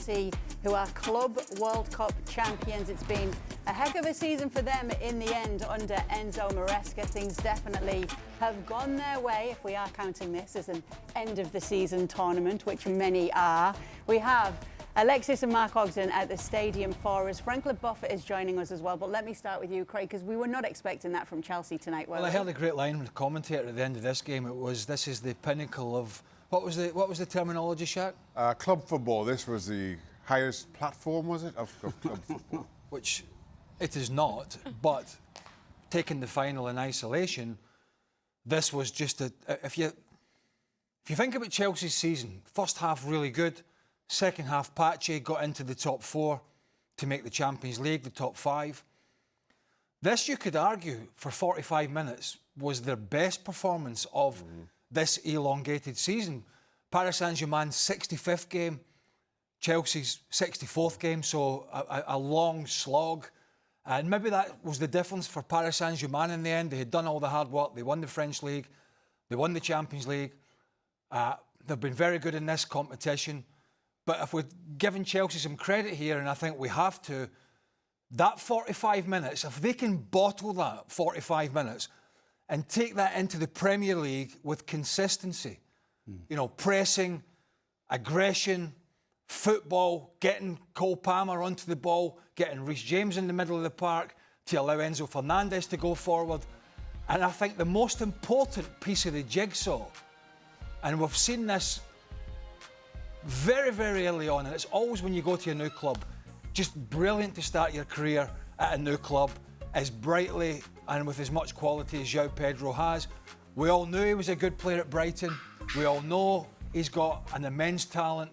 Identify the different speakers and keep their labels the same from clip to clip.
Speaker 1: Chelsea, who are Club World Cup champions. It's been a heck of a season for them in the end under Enzo Maresca. Things definitely have gone their way, if we are counting this as an end-of-the-season tournament, which many are. We have Alexis and Mark Ogden at the stadium for us. Frank Leboeuf is joining us as well, but let me start with you, Craig, because we were not expecting that from Chelsea tonight, were we?
Speaker 2: Well, I heard a great line from the commentator at the end of this game. It was, this is the pinnacle of, what was the terminology, Shaq?
Speaker 3: Club football. This was the highest platform, was it, of club football?
Speaker 2: Which it is not, but taking the final in isolation, this was just a... If you think about Chelsea's season, first half really good, second half patchy, got into the top 4 to make the Champions League, the top 5. This, you could argue, for 45 minutes, was their best performance of this elongated season. Paris Saint-Germain's 65th game, Chelsea's 64th game, so a long slog. And maybe that was the difference for Paris Saint-Germain in the end. They had done all the hard work. They won the French League. They won the Champions League. They've been very good in this competition. But if we're giving Chelsea some credit here, and I think we have to, that 45 minutes, if they can bottle that 45 minutes and take that into the Premier League with consistency, you know, pressing, aggression, football, getting Cole Palmer onto the ball, getting Reece James in the middle of the park to allow Enzo Fernandez to go forward. And I think the most important piece of the jigsaw, and we've seen this very, very early on, and it's always when you go to a new club, just brilliant to start your career at a new club, as brightly and with as much quality as João Pedro has. We all knew he was a good player at Brighton. We all know he's got an immense talent.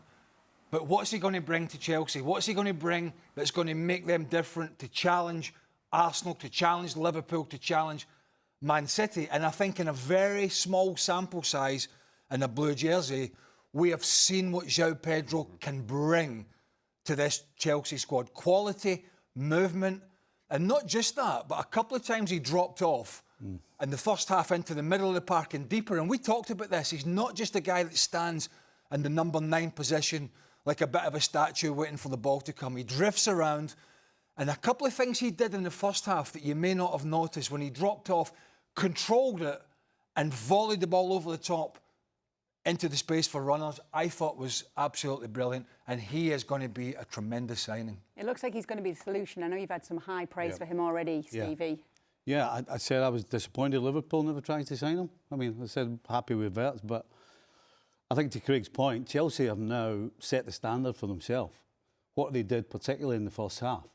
Speaker 2: But what's he going to bring to Chelsea? What's he going to bring that's going to make them different, to challenge Arsenal, to challenge Liverpool, to challenge Man City? And I think in a very small sample size in a blue jersey, we have seen what João Pedro can bring to this Chelsea squad. Quality, movement, and not just that, but a couple of times he dropped off in the first half into the middle of the park and deeper. And we talked about this. He's not just a guy that stands in the number 9 position like a bit of a statue waiting for the ball to come. He drifts around. And a couple of things he did in the first half that you may not have noticed, when he dropped off, controlled it and volleyed the ball over the top into the space for runners, I thought was absolutely brilliant, and he is going to be a tremendous signing. It
Speaker 1: looks like he's going to be the solution. I know you've had some high praise for him already, Stevie.
Speaker 4: Yeah, I said I was disappointed Liverpool never tried to sign him. I mean, I said happy with Verts, but I think to Craig's point, Chelsea have now set the standard for themselves, what they did particularly in the first half.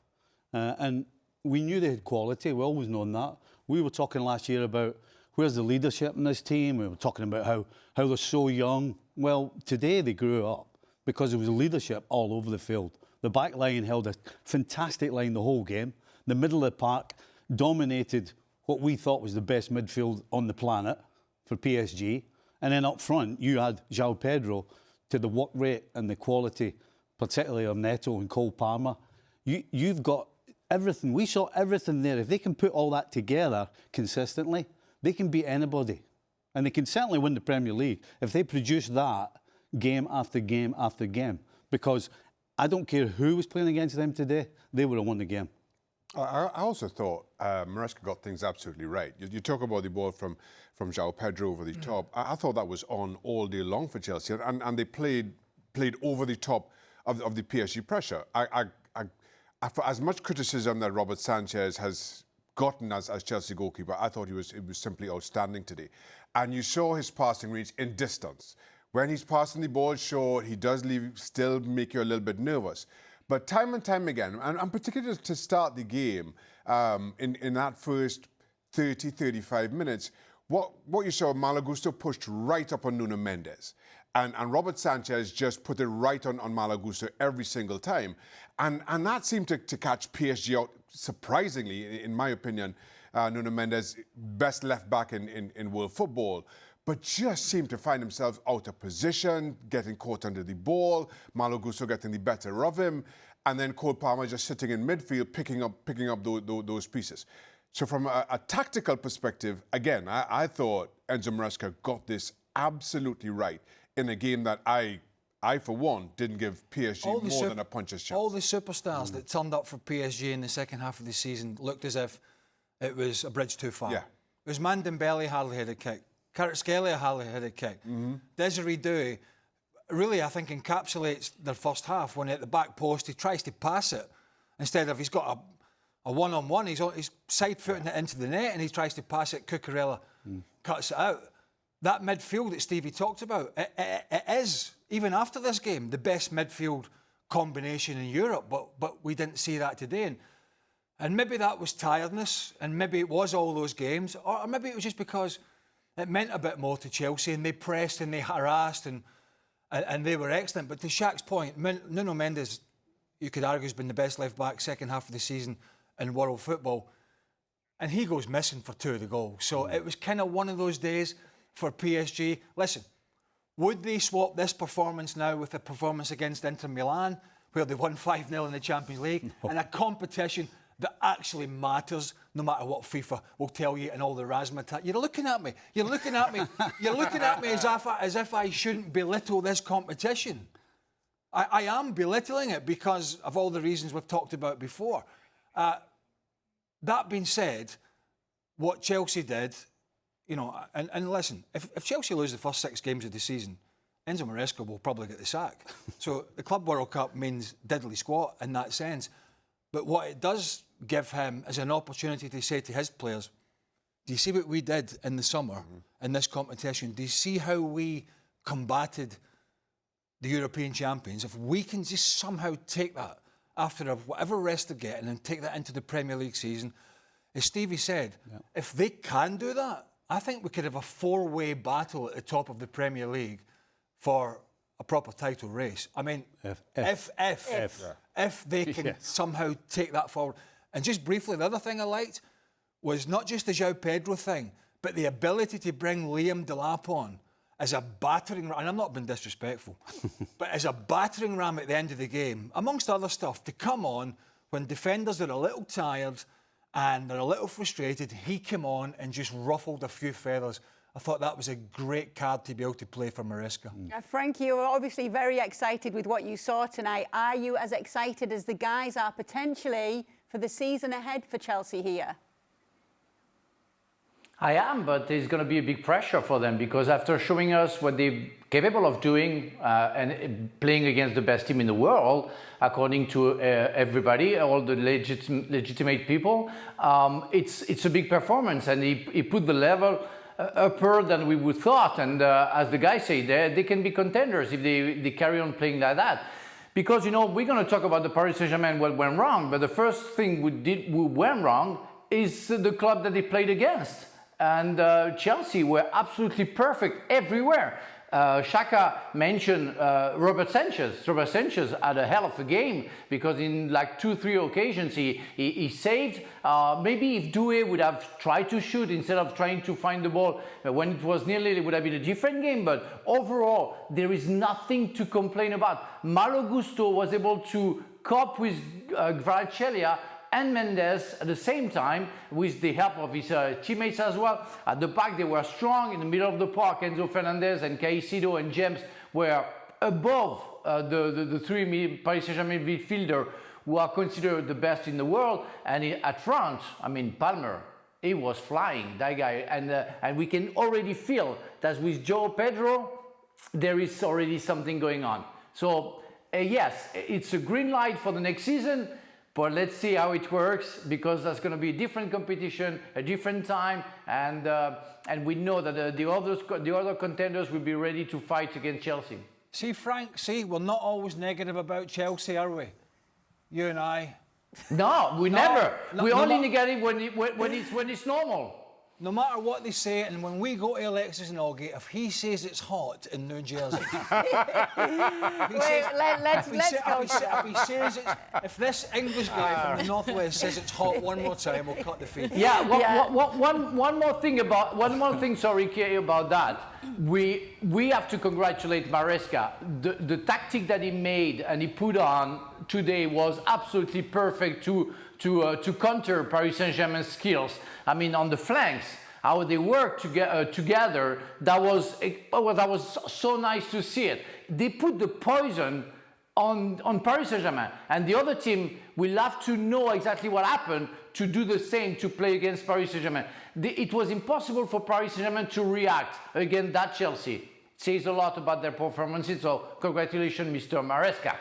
Speaker 4: And we knew they had quality, we always known that. We were talking last year about where's the leadership in this team? We were talking about how they're so young. Well, today they grew up because there was leadership all over the field. The back line held a fantastic line the whole game. The middle of the park dominated what we thought was the best midfield on the planet for PSG. And then up front, you had João Pedro to the work rate and the quality, particularly of Neto and Cole Palmer. You've got everything. We saw everything there. If they can put all that together consistently, they can beat anybody. And they can certainly win the Premier League if they produce that game after game after game. Because I don't care who was playing against them today, they would have won the game.
Speaker 3: I also thought Maresca got things absolutely right. You talk about the ball from João Pedro over the top. I thought that was on all day long for Chelsea. And they played over the top of the PSG pressure. For as much criticism that Robert Sanchez has gotten as Chelsea goalkeeper, I thought it was simply outstanding today. And you saw his passing reach in distance. When he's passing the ball short, he does still make you a little bit nervous. But time and time again, and particularly to start the game, in that first 30, 35 minutes, what you saw, Malo Gusto pushed right up on Nuno Mendes. And Robert Sanchez just put it right on Malo Gusto every single time. And that seemed to catch PSG out surprisingly, in my opinion. Nuno Mendes, best left back in world football, but just seemed to find himself out of position, getting caught under the ball, Malo Gusto getting the better of him, and then Cole Palmer just sitting in midfield, picking up those pieces. So from a tactical perspective, again, I thought Enzo Maresca got this absolutely right in a game that I I, for one, didn't give PSG more than a puncher's chance.
Speaker 2: All the superstars that turned up for PSG in the second half of the season looked as if it was a bridge too far.
Speaker 3: Yeah.
Speaker 2: Ousmane Dembele hardly had a kick. Kvaratskhelia hardly had a kick. Desiree Doué really, I think, encapsulates their first half when at the back post he tries to pass it. Instead of, he's got a one-on-one, he's side-footing it into the net and he tries to pass it, Cucurella cuts it out. That midfield that Stevie talked about, it is, even after this game, the best midfield combination in Europe, but we didn't see that today. And maybe that was tiredness, and maybe it was all those games, or maybe it was just because it meant a bit more to Chelsea, and they pressed and they harassed, and they were excellent. But to Shaq's point, Nuno Mendes, you could argue, has been the best left-back second half of the season in world football, and he goes missing for 2 of the goals. So it was kind of one of those days for PSG. Listen, would they swap this performance now with a performance against Inter Milan, where they won 5-0 in the Champions League, and a competition that actually matters, no matter what FIFA will tell you and all the razzmatazz? You're looking at me. You're looking at me. You're looking at me as if I shouldn't belittle this competition. I am belittling it because of all the reasons we've talked about before. That being said, what Chelsea did, you know, and listen, if Chelsea lose the first 6 games of the season, Enzo Maresca will probably get the sack. So the Club World Cup means diddly squat in that sense. But what it does give him is an opportunity to say to his players, do you see what we did in the summer in this competition? Do you see how we combated the European champions? If we can just somehow take that after whatever rest they're getting and take that into the Premier League season, as Stevie said, if they can do that, I think we could have a 4-way battle at the top of the Premier League for a proper title race. I mean, if they can somehow take that forward. And just briefly, the other thing I liked was not just the João Pedro thing, but the ability to bring Liam Delap on as a battering ram, and I'm not being disrespectful, but as a battering ram at the end of the game, amongst other stuff, to come on when defenders are a little tired and they're a little frustrated, he came on and just ruffled a few feathers. I thought that was a great card to be able to play for Maresca.
Speaker 1: Frank, you were obviously very excited with what you saw tonight. Are you as excited as the guys are potentially for the season ahead for Chelsea here?
Speaker 5: I am, but there's going to be a big pressure for them because after showing us what they're capable of doing and playing against the best team in the world, according to everybody, all the legitimate people, it's a big performance, and he put the level upper than we would thought. And as the guys say, they can be contenders if they carry on playing like that. Because, you know, we're going to talk about the Paris Saint-Germain, what went wrong, but the first thing we went wrong is the club that they played against. And Chelsea were absolutely perfect everywhere. Shaka mentioned Robert Sanchez. Robert Sanchez had a hell of a game because in like 2-3 occasions he saved. Maybe if Doué would have tried to shoot instead of trying to find the ball when it was nearly, it would have been a different game. But overall, there is nothing to complain about. Malo Gusto was able to cope with Kvaratskhelia and Mendes at the same time, with the help of his teammates as well. At the back, they were strong. In the middle of the park, Enzo Fernandez and Caicedo and James were above the 3 Paris Saint-Germain midfielder who are considered the best in the world. And at front, I mean, Palmer, he was flying, that guy. And we can already feel that with João Pedro, there is already something going on. So, yes, it's a green light for the next season. But let's see how it works, because there's going to be a different competition, a different time, and we know that the other contenders will be ready to fight against Chelsea.
Speaker 2: See, Frank, we're not always negative about Chelsea, are we? You and I.
Speaker 5: No, never. We're only negative when it's normal.
Speaker 2: No matter what they say, and when we go to Alexis and Ogden, if he says it's hot in New Jersey, if this English guy from the Northwest says it's hot one more time, we'll cut the feed.
Speaker 5: Yeah, one more thing. Sorry, Kay, about that. We have to congratulate Maresca. The tactic that he made and he put on today was absolutely perfect to counter Paris Saint-Germain's skills. I mean, on the flanks, how they worked together, that was so nice to see it. they put the poison on Paris Saint-Germain. And the other team will have to know exactly what happened to do the same, to play against Paris Saint-Germain. It was impossible for Paris Saint-Germain to react against that Chelsea. It says a lot about their performances, so congratulations, Mr. Maresca.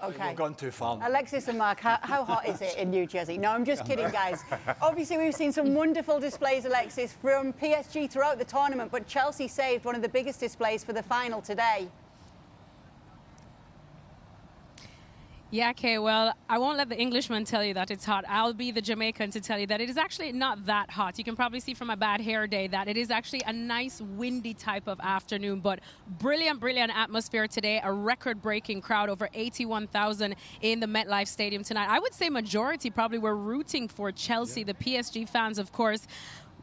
Speaker 1: Okay.
Speaker 2: We've gone too far.
Speaker 1: Alexis and Mark, how hot is it in New Jersey? No, I'm just kidding, guys. Obviously, we've seen some wonderful displays, Alexis, from PSG throughout the tournament, but Chelsea saved one of the biggest displays for the final today.
Speaker 6: Yeah, Kay, well, I won't let the Englishman tell you that it's hot. I'll be the Jamaican to tell you that it is actually not that hot. You can probably see from my bad hair day that it is actually a nice windy type of afternoon, but brilliant, brilliant atmosphere today. A record-breaking crowd, over 81,000 in the MetLife Stadium tonight. I would say majority probably were rooting for Chelsea. The PSG fans, of course,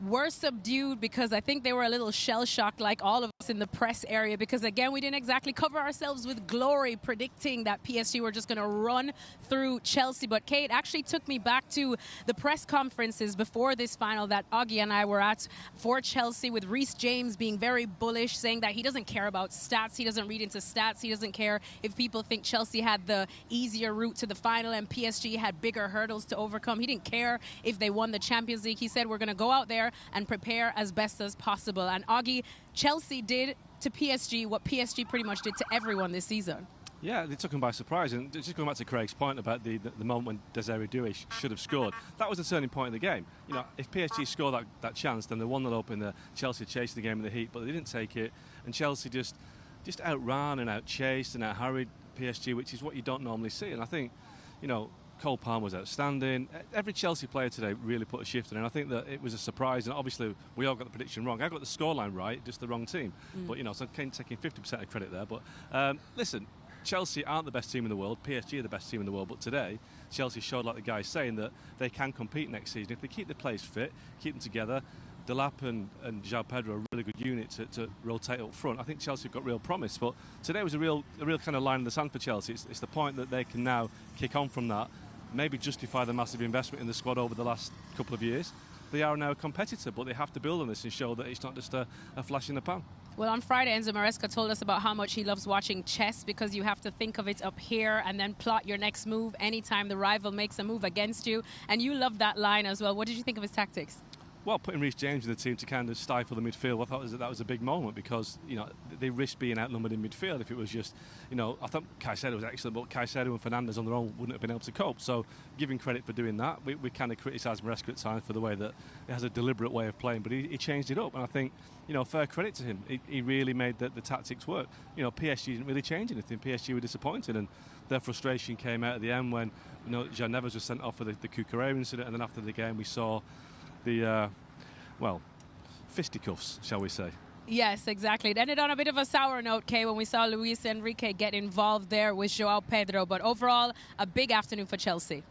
Speaker 6: were subdued because I think they were a little shell-shocked, like all of us in the press area, because again, we didn't exactly cover ourselves with glory predicting that PSG were just going to run through Chelsea. But Kate actually took me back to the press conferences before this final that Augie and I were at for Chelsea, with Reece James being very bullish, saying that he doesn't care about stats, he doesn't read into stats, he doesn't care if people think Chelsea had the easier route to the final and PSG had bigger hurdles to overcome. He didn't care if they won the Champions League. He said, we're going to go out there and prepare as best as possible. And Augie, Chelsea did to PSG what PSG pretty much did to everyone this season.
Speaker 7: Yeah, they took him by surprise. And just going back to Craig's point about the moment when Desiree Doué should have scored, that was the turning point of the game. You know, if PSG scored that chance, then they 1-0 up in the Chelsea chased the game in the heat, but they didn't take it. And Chelsea just outran and outchased and out-harried PSG, which is what you don't normally see. And I think, you know, Cole Palmer was outstanding. Every Chelsea player today really put a shift in, and I think that it was a surprise. And obviously, we all got the prediction wrong. I got the scoreline right, just the wrong team. But you know, so I'm taking 50% of credit there. But listen, Chelsea aren't the best team in the world. PSG are the best team in the world. But today, Chelsea showed, like the guy's saying, that they can compete next season if they keep the players fit, keep them together. Delap and João Pedro are a really good unit to rotate up front. I think Chelsea have got real promise, but today was a real kind of line in the sand for Chelsea. It's the point that they can now kick on from that, maybe justify the massive investment in the squad over the last couple of years. They are now a competitor, but they have to build on this and show that it's not just a flash in the pan.
Speaker 6: Well, on Friday, Enzo Maresca told us about how much he loves watching chess, because you have to think of it up here and then plot your next move anytime the rival makes a move against you. And you love that line as well. What did you think of his tactics?
Speaker 7: Well, putting Reece James in the team to kind of stifle the midfield, I thought that was a big moment, because, you know, they risked being outnumbered in midfield. If it was just, you know, I thought Caicedo was excellent, but Caicedo and Fernandes on their own wouldn't have been able to cope. So, giving credit for doing that, we kind of criticised Maresca at times for the way that he has a deliberate way of playing, but he changed it up, and I think, you know, fair credit to him. He really made the tactics work. You know, PSG didn't really change anything. PSG were disappointed, and their frustration came out at the end when, you know, Jean Neves was sent off for the Cucurella incident, and then after the game we saw the fisticuffs, shall we say.
Speaker 6: Yes, exactly. It ended on a bit of a sour note, Kay, when we saw Luis Enrique get involved there with João Pedro. But overall, a big afternoon for Chelsea.